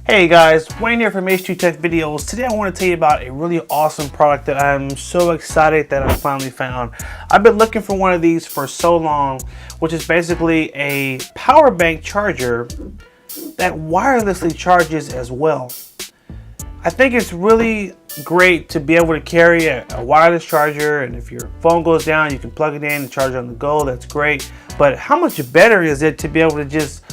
Hey guys, Wayne here from H2 Tech Videos. Today I want to tell you about a really awesome product that I'm so excited that I finally found. I've been looking for one of these for so long, which is basically a power bank charger that wirelessly charges as well. I think it's really great to be able to carry a wireless charger, and if your phone goes down you can plug it in and charge it on the go. That's great. But how much better is it to be able to just,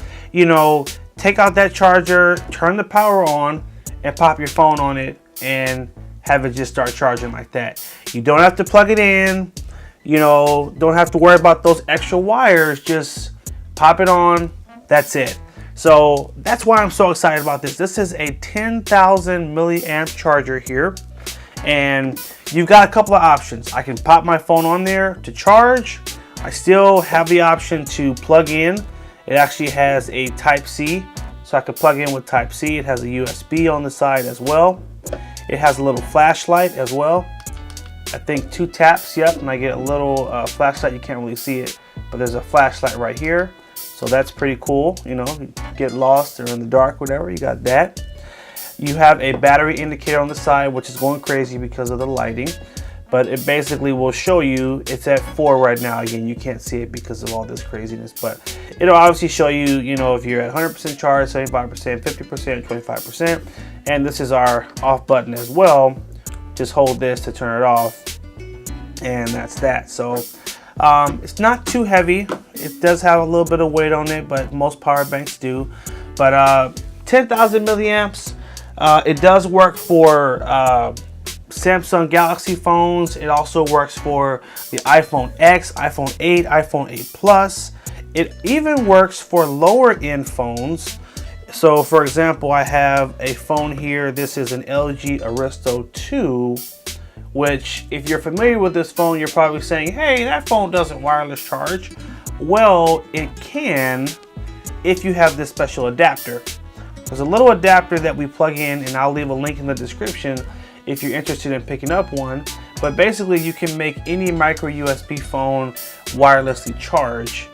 take out that charger, turn the power on, and pop your phone on it and have it just start charging like that. You don't have to plug it in, don't have to worry about those extra wires. Just pop it on, that's it. So that's why I'm so excited about this. This is a 10,000 milliamp charger here, and you've got a couple of options. I can pop my phone on there to charge. I still have the option to plug in. It actually has a Type-C, so I can plug in with Type-C. It has a USB on the side as well. It has a little flashlight as well. I think 2 taps, yep, and I get a little flashlight. You can't really see it, but there's a flashlight right here. So that's pretty cool. You get lost or in the dark, whatever, you got that. You have a battery indicator on the side, which is going crazy because of the lighting. But it basically will show you it's at 4 right now. Again, you can't see it because of all this craziness, but it'll obviously show you, if you're at 100% charge, 75%, 50%, 25%. And this is our off button as well. Just hold this to turn it off, and that's that. So it's not too heavy. It does have a little bit of weight on it, but most power banks do. But 10,000 milliamps. It does work for Samsung Galaxy phones. It also works for the iPhone X, iPhone 8, iPhone 8 Plus. It even works for lower end phones. So for example, I have a phone here. This is an LG Aristo 2, which if you're familiar with this phone, you're probably saying, hey, that phone doesn't wireless charge. Well, it can if you have this special adapter. There's a little adapter that we plug in, and I'll leave a link in the description if you're interested in picking up one. But basically you can make any micro USB phone wirelessly charge,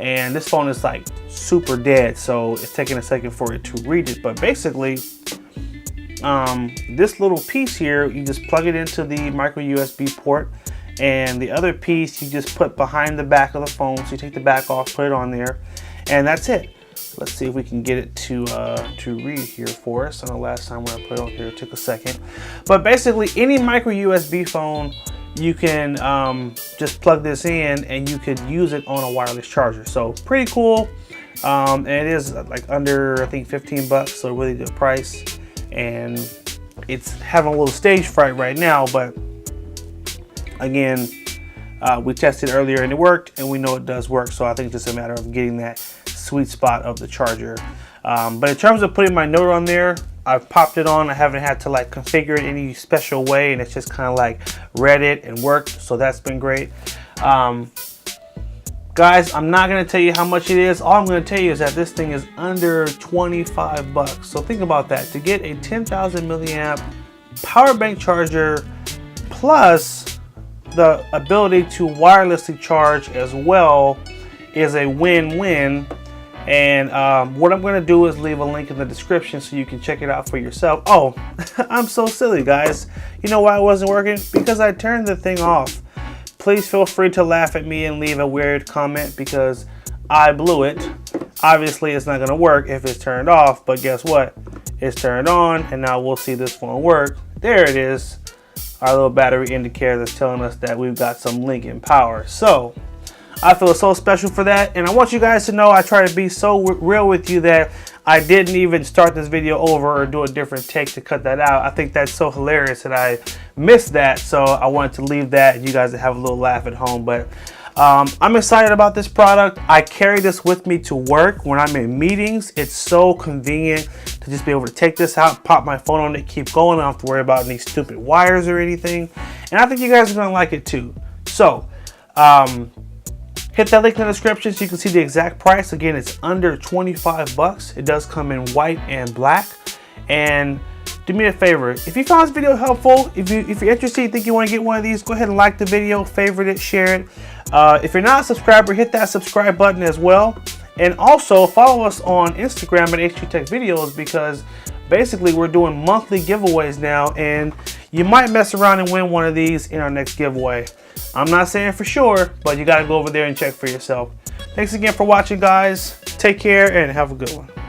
and this phone is like super dead, so it's taking a second for it to read it. But basically this little piece here, you just plug it into the micro USB port, and the other piece you just put behind the back of the phone. So you take the back off, put it on there, and that's it. Let's see if we can get it to read here for us. I know last time when I put it on here it took a second. But basically any micro USB phone, you can just plug this in and you could use it on a wireless charger. So pretty cool. And it is like under, I think, 15 bucks, so really good price. And it's having a little stage fright right now, but again, we tested earlier and it worked, and we know it does work. So I think it's just a matter of getting that sweet spot of the charger. But in terms of putting my note on there, I've popped it on. I haven't had to like configure it any special way, and it's just kind of like read it and worked. So that's been great. Guys, I'm not going to tell you how much it is. All I'm going to tell you is that this thing is under 25 bucks. So think about that. To get a 10,000 milliamp power bank charger plus the ability to wirelessly charge as well is a win-win. And what I'm going to do is leave a link in the description so you can check it out for yourself. Oh, I'm so silly, guys. You know why it wasn't working? Because I turned the thing off. Please feel free to laugh at me and leave a weird comment because I blew it. Obviously, it's not going to work if it's turned off, but guess what? It's turned on, and now we'll see this phone work. There it is. Our little battery indicator that's telling us that we've got some link in power. So I feel so special for that, and I want you guys to know I try to be so real with you that I didn't even start this video over or do a different take to cut that out. I think that's so hilarious that I missed that, so I wanted to leave that and you guys to have a little laugh at home. But I'm excited about this product. I carry this with me to work when I'm in meetings. It's so convenient to just be able to take this out, pop my phone on it, keep going. I don't have to worry about any stupid wires or anything, and I think you guys are gonna like it too. So hit that link in the description so you can see the exact price. Again, it's under 25 bucks. It does come in white and black. And do me a favor, if you found this video helpful, if you're interested, you think you want to get one of these, go ahead and like the video, favorite it, share it. If you're not a subscriber, hit that subscribe button as well. And also follow us on Instagram at H2 Tech Videos, because basically we're doing monthly giveaways now, and you might mess around and win one of these in our next giveaway. I'm not saying for sure, but you got to go over there and check for yourself. Thanks again for watching, guys. Take care and have a good one.